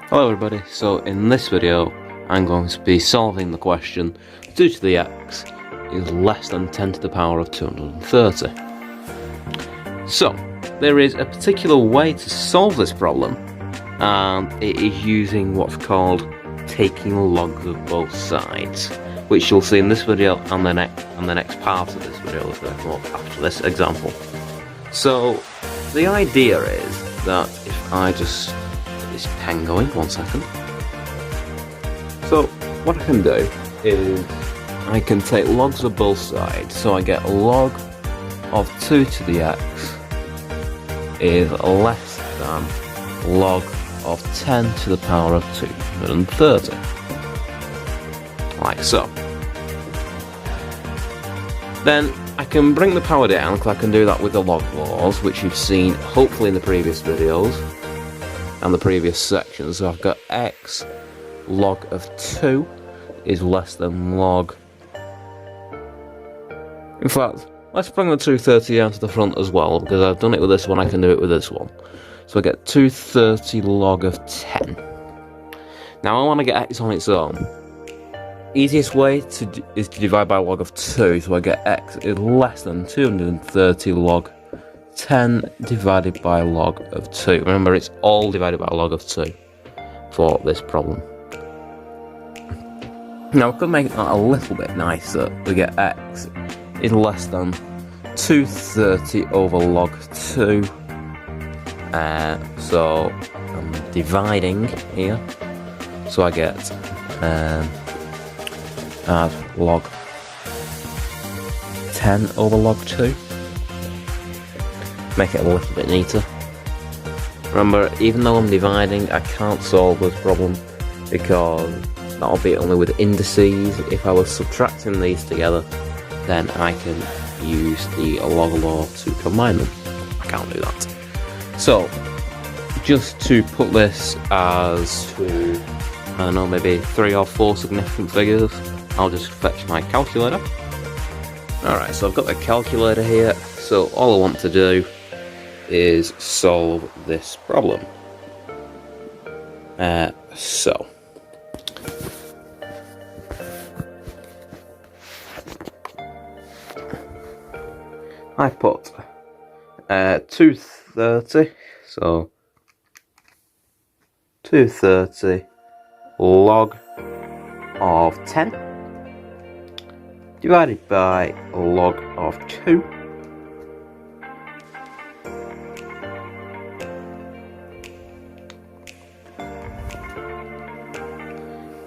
Hello everybody, so in this video I'm going to be solving the question 2 to the x is less than 10 to the power of 230. So, there is a particular way to solve this problem, and it is using what's called taking logs of both sides, which you'll see in this video and the next part of this video is going to come up after this example. So, the idea is that if I just this pen going, 1 second. So what I can do is I can take logs of both sides, so I get log of 2 to the x is less than log of 10 to the power of 230, like so. Then I can bring the power down, because I can do that with the log laws, which you've seen hopefully in the previous videos and the previous sections. So I've got x log of 2 is less than log. In fact, let's bring the 230 down to the front as well, because I've done it with this one, I can do it with this one. So I get 230 log of 10. Now I want to get x on its own. Easiest way is to divide by log of 2, so I get x is less than 230 log 10 divided by log of 2. Remember, it's all divided by log of 2 for this problem. Now, we could make that a little bit nicer. We get x is less than 230 over log 2. So I'm dividing here. So I get add log 10 over log 2. Make it a little bit neater. Remember, even though I'm dividing, I can't solve this problem because that'll be only with indices. If I was subtracting these together, then I can use the log law to combine them. I can't do that. So, just to put this as to, I don't know, maybe 3 or 4 significant figures, I'll just fetch my calculator. Alright, so I've got the calculator here, so all I want to do is solve this problem. So I put 230, so 230 log of 10 divided by log of 2.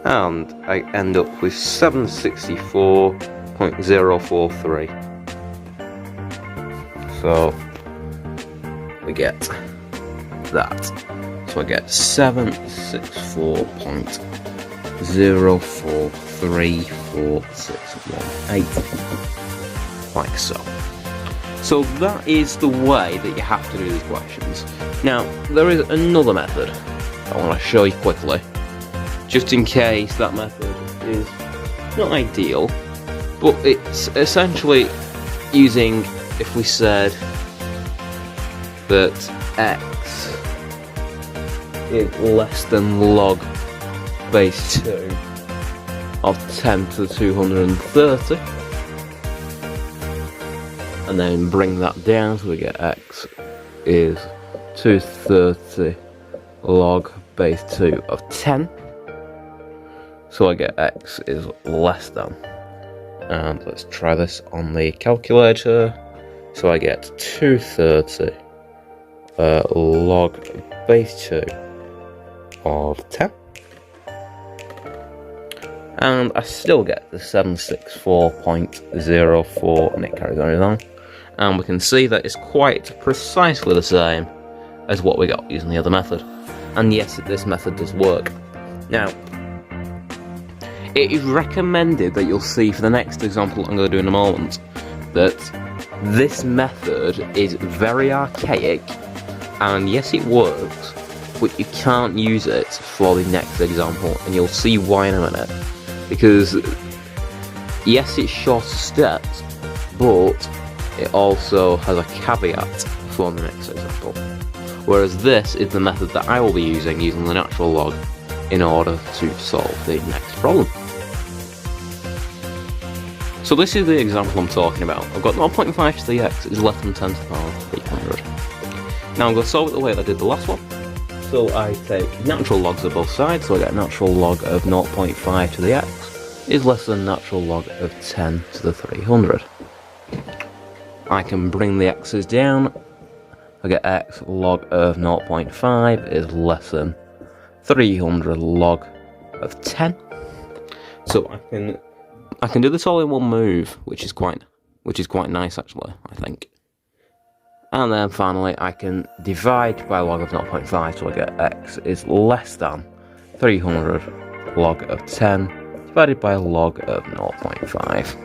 And I end up with 764.043. So we get that. So I get 764.0434618, like so. So that is the way that you have to do these questions. Now there is another method I want to show you quickly, just in case that method is not ideal, but it's essentially using, if we said that x is less than log base 2 of 10 to the 230, and then bring that down, so we get x is 230 log base 2 of 10. So I get x is less than, and let's try this on the calculator. So I get 230 log base 2 of 10, and I still get the 764.04, and it carries on, and we can see that it's quite precisely the same as what we got using the other method. And yes, this method does work. Now, it is recommended that you'll see for the next example I'm going to do in a moment that this method is very archaic, and yes, it works, but you can't use it for the next example, and you'll see why in a minute. Because yes, it's shorter steps, but it also has a caveat for the next example. Whereas this is the method that I will be using the natural log in order to solve the next problem. So this is the example I'm talking about. I've got 0.5 to the x is less than 10 to the power of 300. Now I'm going to solve it the way that I did the last one. So I take natural logs of both sides, so I get natural log of 0.5 to the x is less than natural log of 10 to the 300. I can bring the x's down. I get x log of 0.5 is less than 300 log of 10. So I can do this all in one move, which is quite nice actually, I think. And then finally I can divide by log of 0.5, so I get x is less than 300 log of 10 divided by log of 0.5.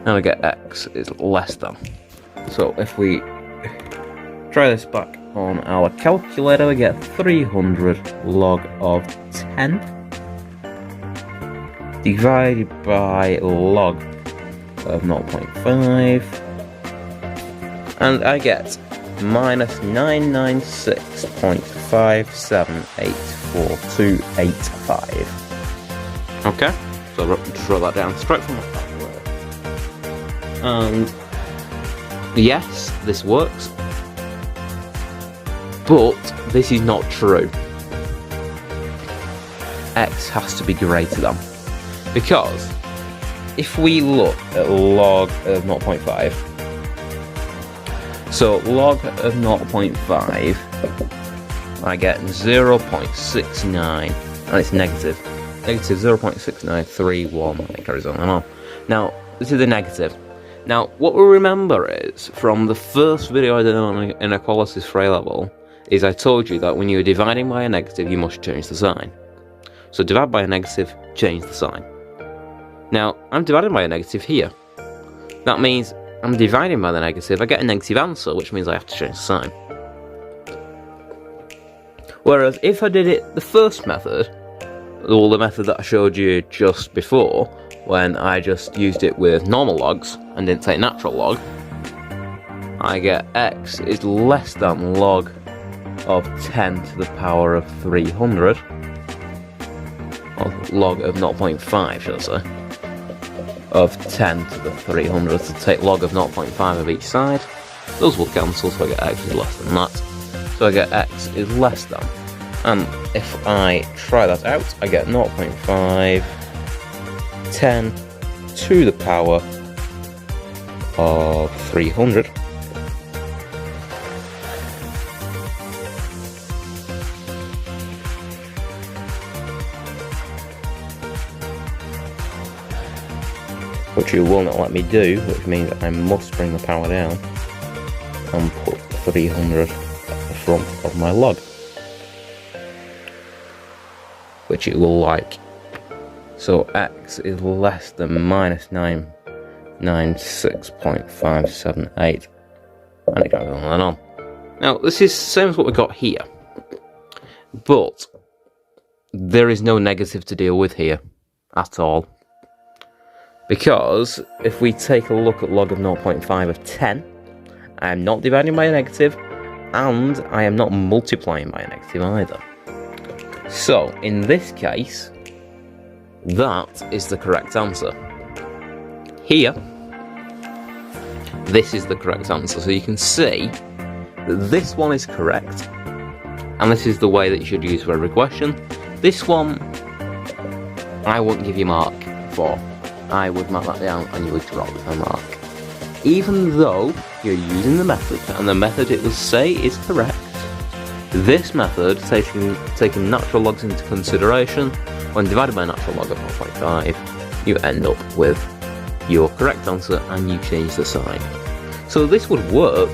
Now I get x is less than. So if we try this back on our calculator, we get 300 log of 10 divided by log of 0.5, and I get minus 996.578425. Okay, so I'll just write that down straight from my calculator. And yes, this works, but this is not true. X has to be greater than. Because if we look at log of 0.5, so log of 0.5, I get 0.69, and it's negative 0.6931, and it carries on and on. Now, this is the negative. Now, what we remember is, from the first video I did on inequalities for A-level, is I told you that when you are dividing by a negative, you must change the sign. So divide by a negative, change the sign. Now, I'm dividing by a negative here. That means I'm dividing by the negative, I get a negative answer, which means I have to change the sign. Whereas if I did it the first method, or the method that I showed you just before, when I just used it with normal logs and didn't take natural log, I get x is less than log of 10 to the power of 300, or log of 0.5 should I say, of 10 to the 300, so take log of 0.5 of each side. Those will cancel, so I get x is less than that. So I get x is less than. And if I try that out, I get 0.5, 10 to the power of 300. Which you will not let me do, which means I must bring the power down and put 300 at the front of my log, which it will like. So x is less than minus 996.578, and it goes on and on. Now this is the same as what we got here, but there is no negative to deal with here at all. Because if we take a look at log of 0.5 of 10, I am not dividing by a negative, and I am not multiplying by a negative either. So, in this case, that is the correct answer. Here, this is the correct answer. So you can see that this one is correct, and this is the way that you should use for every question. This one, I wouldn't give you a mark for. I would mark that down and you would drop a mark. Even though you're using the method, and the method it will say is correct, this method, taking natural logs into consideration, when divided by a natural log of 0.5, you end up with your correct answer and you change the sign. So this would work,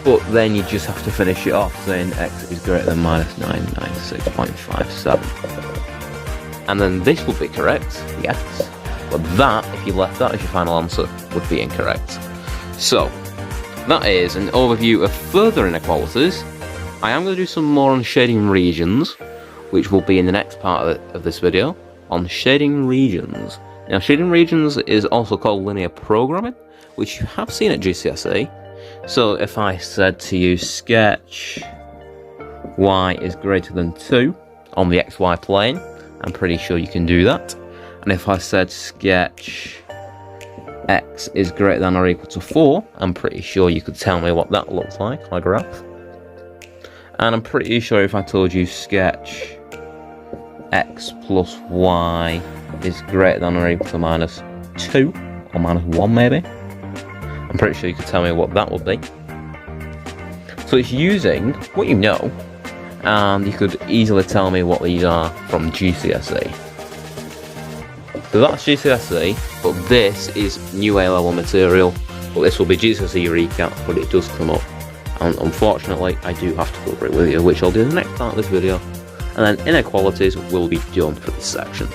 but then you just have to finish it off saying x is greater than minus 996.57. And then this would be correct, yes. But that, if you left that as your final answer, would be incorrect. So, that is an overview of further inequalities. I am going to do some more on shading regions, which will be in the next part of this video, on shading regions. Now, shading regions is also called linear programming, which you have seen at GCSE. So if I said to you sketch y is greater than 2 on the xy plane, I'm pretty sure you can do that. And if I said sketch x is greater than or equal to 4, I'm pretty sure you could tell me what that looks like on a graph. And I'm pretty sure if I told you sketch x plus y is greater than or equal to minus 2 or minus 1 maybe, I'm pretty sure you could tell me what that would be. So it's using what you know, and you could easily tell me what these are from GCSE. So that's GCSE, but this is new A-level material. But this will be GCSE recap, but it does come up. And unfortunately, I do have to cover it with you, which I'll do in the next part of this video. And then inequalities will be done for this section.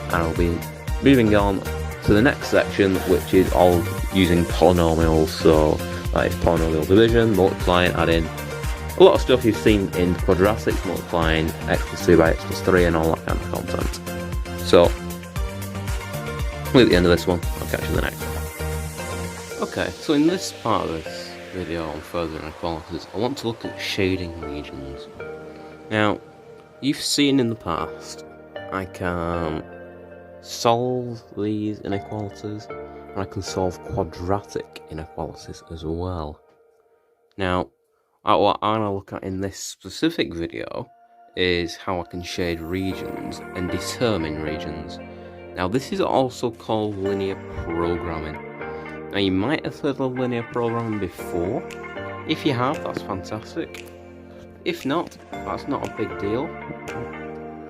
And I'll be moving on to the next section, which is all using polynomials. So that is polynomial division, multiplying, adding, a lot of stuff you've seen in quadratics, multiplying x plus 2 by x plus 3 and all that kind of content. So, we're at the end of this one, I'll catch you in the next one. Okay, so in this part of this video on further inequalities, I want to look at shading regions. Now, you've seen in the past, I can solve these inequalities, and I can solve quadratic inequalities as well. Now, what I'm going to look at in this specific video is how I can shade regions and determine regions. Now this is also called linear programming. Now you might have heard of linear programming before. If you have, that's fantastic. If not, that's not a big deal,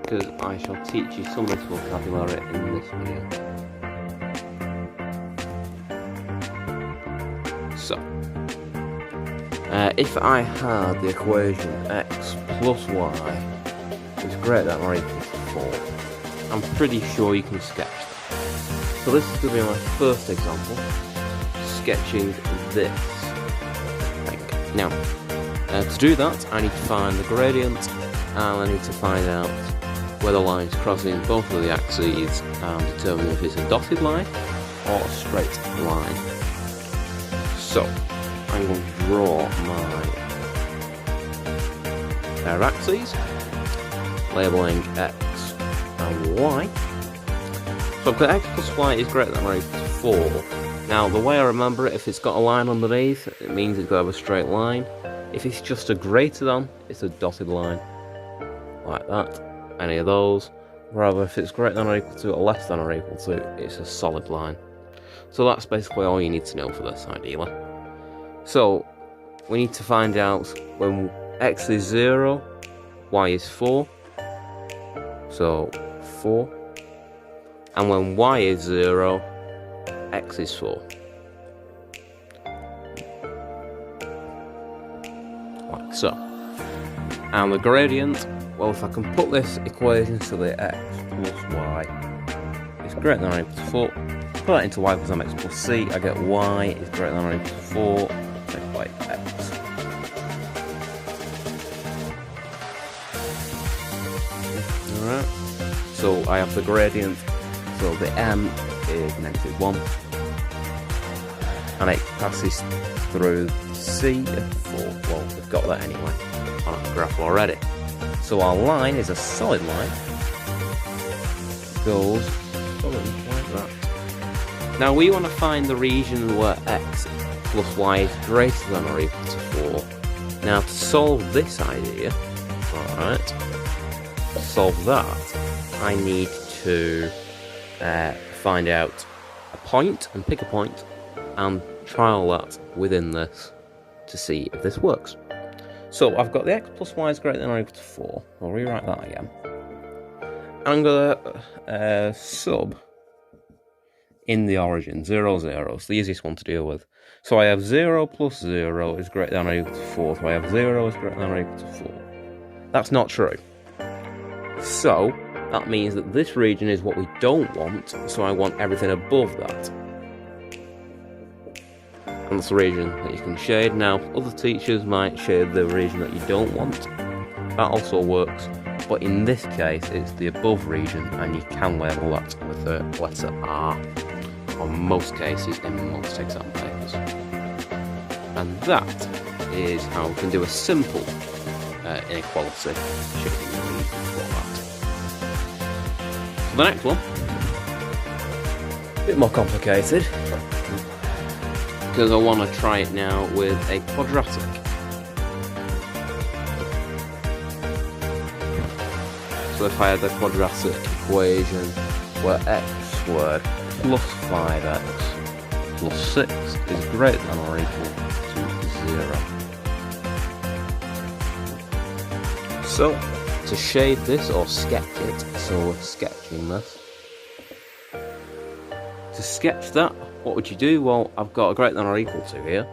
because I shall teach you some of this vocabulary in this video. So, if I had the equation x plus y is greater than or equal to 4, I'm pretty sure you can sketch that. So this is going to be my first example, sketching this thing. Now, to do that, I need to find the gradient, and I need to find out where the lines crossing both of the axes and determine if it's a dotted line or a straight line. So, I'm going to draw my pair of axes, labelling x and y. So I've got x plus y is greater than or equal to 4. Now the way I remember it, if it's got a line underneath, it means it's got to have a straight line. If it's just a greater than, it's a dotted line. Like that. Any of those. Rather, if it's greater than or equal to or less than or equal to, it's a solid line. So that's basically all you need to know for this, ideally. So, we need to find out when x is 0, y is 4. So, 4. And when y is 0, x is 4. Like so. And the gradient, well, if I can put this equation so that x plus y is greater than or equal to 4, put that into y plus mx plus c, I get y is greater than or equal to 4, divided by x. Alright, so I have the gradient, so the m is -1, and it passes through c at 4, well, we've got that anyway, on our graph already. So our line is a solid line, goes like that. Now we want to find the region where x plus y is greater than or equal to 4. Now to solve this idea, alright, to solve that, I need to find out a point and pick a point and trial that within this to see if this works. So I've got the x plus y is greater than or equal to 4. I'll rewrite that again. I'm going to sub in the origin, 0, 0. It's the easiest one to deal with. So I have 0 plus 0 is greater than or equal to 4. So I have 0 is greater than or equal to 4. That's not true. So that means that this region is what we don't want, so I want everything above that. And that's the region that you can shade. Now, other teachers might shade the region that you don't want. That also works. But in this case, it's the above region, and you can label that with the letter R. On most cases, in most exam papers. And that is how we can do a simple inequality shifting the region format. So the next one, a bit more complicated, because I want to try it now with a quadratic. So if I had the quadratic equation where x squared plus 5x plus 6 is greater than or equal to 0. So, to shade this or sketch it, so we're sketching this. To sketch that, what would you do? Well, I've got a greater than or equal to here,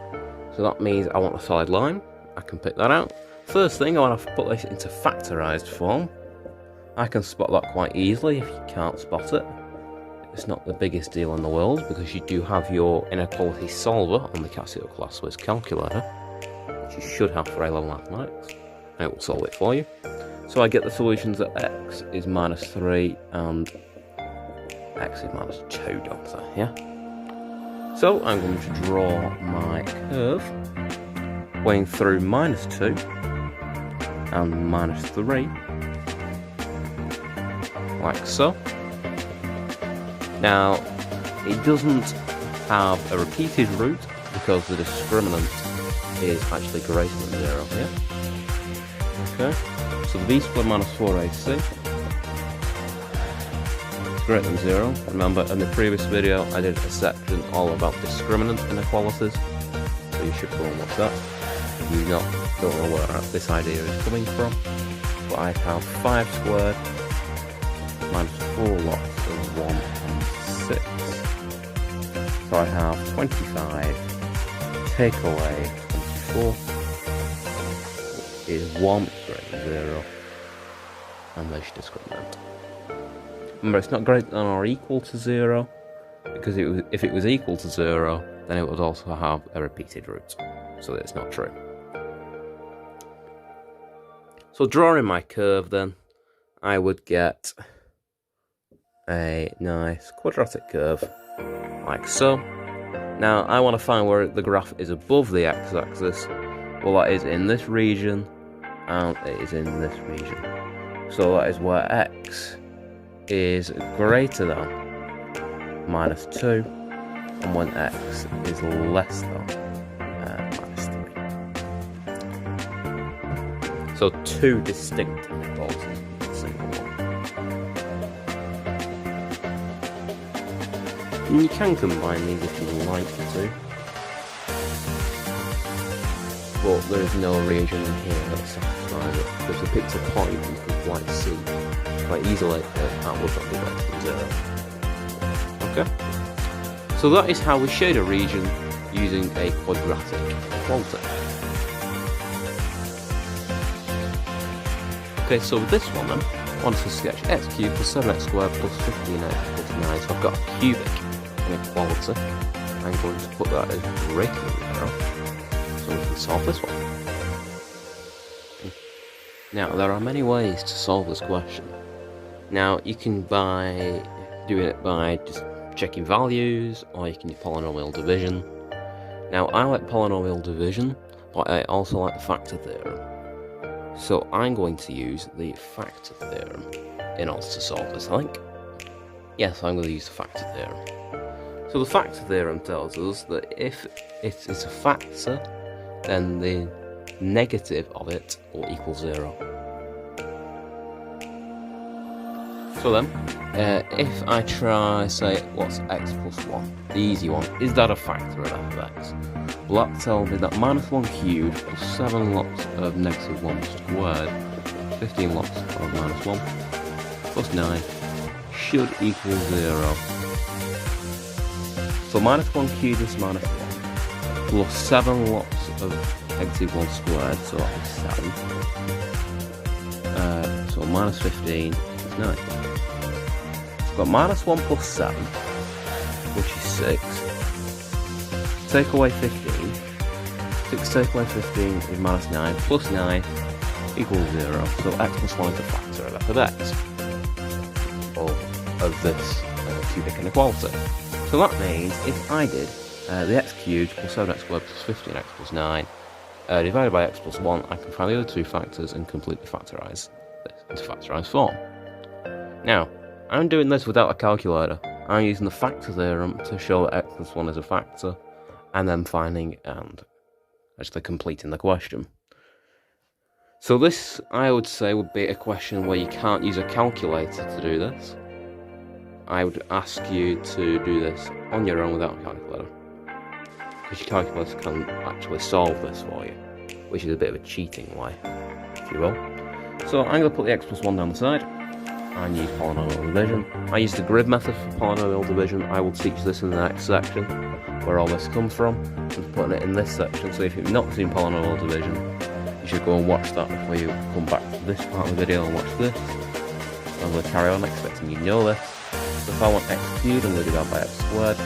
so that means I want a solid line. I can pick that out. First thing, I want to put this into factorised form. I can spot that quite easily if you can't spot it. It's not the biggest deal in the world because you do have your inequality solver on the Casio Class Wiz calculator, which you should have for A-level mathematics, and it will solve it for you. So I get the solutions that x is minus 3 and x is minus 2, don't I? Yeah? So I'm going to draw my curve going through minus 2 and minus 3, like so. Now, it doesn't have a repeated root because the discriminant is actually greater than 0 here. Okay, so b squared minus 4ac is greater than 0. Remember, in the previous video, I did a section all about discriminant inequalities, so you should go and watch that. If you don't know where this idea is coming from, but I have 5 squared minus 4 lots of 1 and 6. So I have 25, take away 24, is 1 greater than 0, and there's your discriminant. Remember, it's not greater than or equal to 0, because if it was equal to 0, then it would also have a repeated root, so that's not true. So drawing my curve then, I would get a nice quadratic curve, like so. Now I want to find where the graph is above the x-axis. Well, that is in this region, and it is in this region. So that is where x is greater than minus 2, and when x is less than minus 3. So two distinct inequalities, a single one. And you can combine these if you like to, but there is no region in here that satisfies it, because if it's a point you can quite see quite easily that would not be greater than 0. Okay, so that is how we shade a region using a quadratic inequality. Okay, so with this one then, I want to sketch x cubed plus 7x squared plus 15x plus 9, so I've got a cubic inequality. I'm going to put that as greater than 0, so we can solve this one. Now, there are many ways to solve this question. Now, you can do it by just checking values, or you can do polynomial division. Now, I like polynomial division, but I also like the factor theorem. So I'm going to use the factor theorem in order to solve this, I think. Yes, I'm going to use the factor theorem. So the factor theorem tells us that if it is a factor, then the negative of it will equal 0. So then, if I try, say, what's x plus 1? The easy one. Is that a factor of f of x? Well, that tells me that minus 1 cubed plus 7 lots of negative 1 squared, 15 lots of minus 1, plus 9, should equal 0. So minus 1 cubed is minus 1, plus 7 lots of negative 1 squared, so that is 7. So minus 15 is 9. So got minus 1 plus 7, which is 6. Take away 15. 6 take away 15 is minus 9, plus 9 equals 0. So x plus 1 is a factor of f of x, or of this cubic inequality. So that means if I did the x cubed plus 7x squared plus 15x plus 9 divided by x plus 1, I can find the other two factors and completely factorise this into factorised form. Now, I'm doing this without a calculator. I'm using the factor theorem to show that x plus 1 is a factor, and then finding and actually completing the question. So this, I would say, would be a question where you can't use a calculator to do this. I would ask you to do this on your own without a calculator, because your calculator can actually solve this for you, which is a bit of a cheating way, if you will. So I'm going to put the x plus 1 down the side and use polynomial division. I use the grid method for polynomial division. I will teach this in the next section, where all this comes from. I'm just putting it in this section, so if you've not seen polynomial division, you should go and watch that before you come back to this part of the video and watch this. I'm going to carry on expecting you know this. So if I want x cubed, I'm going to divide by x squared.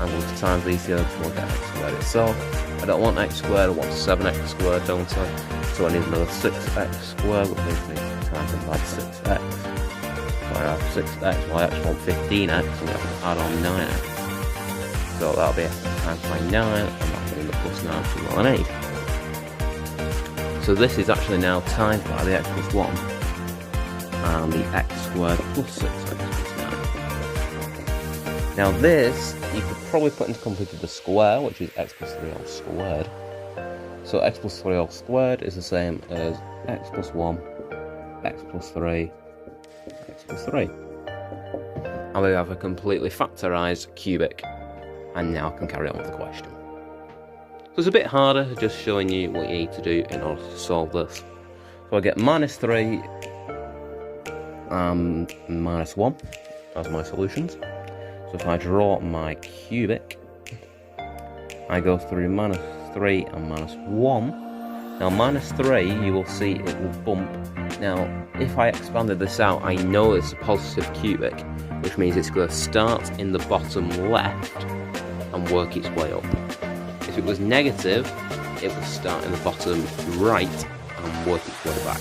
I'm going to times these together to get x squared itself. I don't want x squared, I want 7x squared, don't I? So I need another 6x squared, which means I need to times it by 6x. So I have 6x, well I actually want 15x, so we have to add on 9x. So that'll be x times by 9, and that'll be the plus 9 which we will need. So this is actually now times by the x plus 1, and the x squared plus 6x plus 9. Now this, you could probably put into completed the square, which is x plus 3 all squared. So x plus 3 all squared is the same as x plus 1, x plus 3, x plus 3. And we have a completely factorised cubic, and now I can carry on with the question. So it's a bit harder, just showing you what you need to do in order to solve this. So I get minus 3 and minus 1 as my solutions. So if I draw my cubic, I go through minus 3 and minus 1. Now minus 3, you will see it will bump. Now if I expanded this out, I know it's a positive cubic, which means it's going to start in the bottom left and work its way up. If it was negative, it would start in the bottom right and work its way back.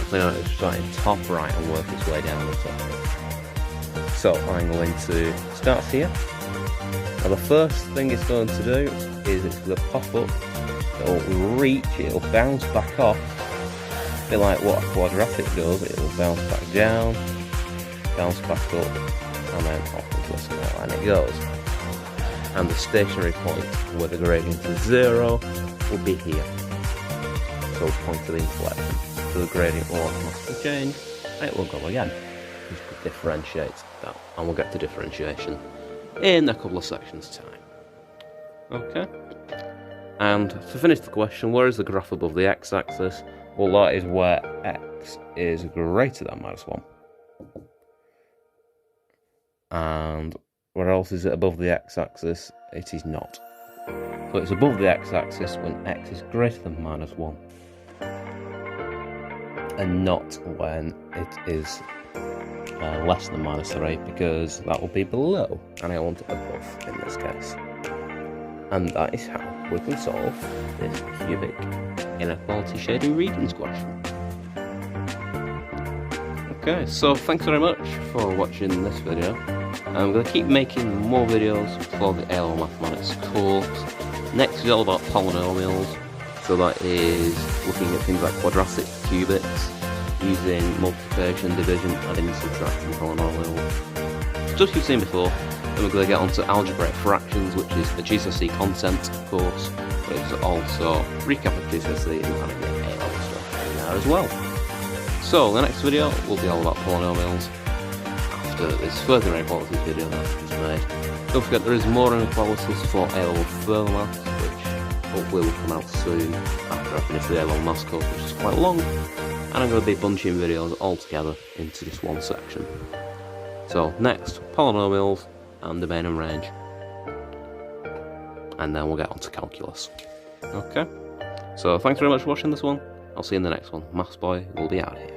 So it's starting top right and work its way down the top. So I'm going to start here. Now the first thing it's going to do is it's going to pop up, it'll reach, it'll bounce back off, a bit like what a quadratic does. It'll bounce back down, bounce back up, and then off into a small line it goes. And the stationary point where the gradient is 0 will be here. So point to the inflection. So the gradient will automatically change, and it will go again. Just to differentiate that, and we'll get to differentiation in a couple of sections time. Okay. And to finish the question, where is the graph above the x-axis? Well, that is where x is greater than minus 1. And where else is it above the x-axis? It is not. So it's above the x-axis when x is greater than minus 1. And not when it is less than minus 3, because that will be below, and I want it above in this case. And that is how we can solve this cubic inequality shading regions question. Okay, so thanks very much for watching this video. I'm going to keep making more videos for the A-level mathematics course. Next is all about polynomials, so that is looking at things like quadratic cubics, using multiplication, division, adding, subtracting polynomials. Stuff you've seen before. Then we're going to get onto algebraic fractions, which is a GCSE content course, but it's also recap of GCSE and adding the A-level stuff in there as well. So the next video will be all about polynomials after this further inequalities video that I've just made. Don't forget there is more inequalities for A-level further maths, which hopefully will come out soon after I finish the A-level maths course, which is quite long. And I'm going to be bunching videos all together into just one section. So next, polynomials and domain and range. And then we'll get on to calculus. Okay? So thanks very much for watching this one. I'll see you in the next one. Maths Boy will be out here.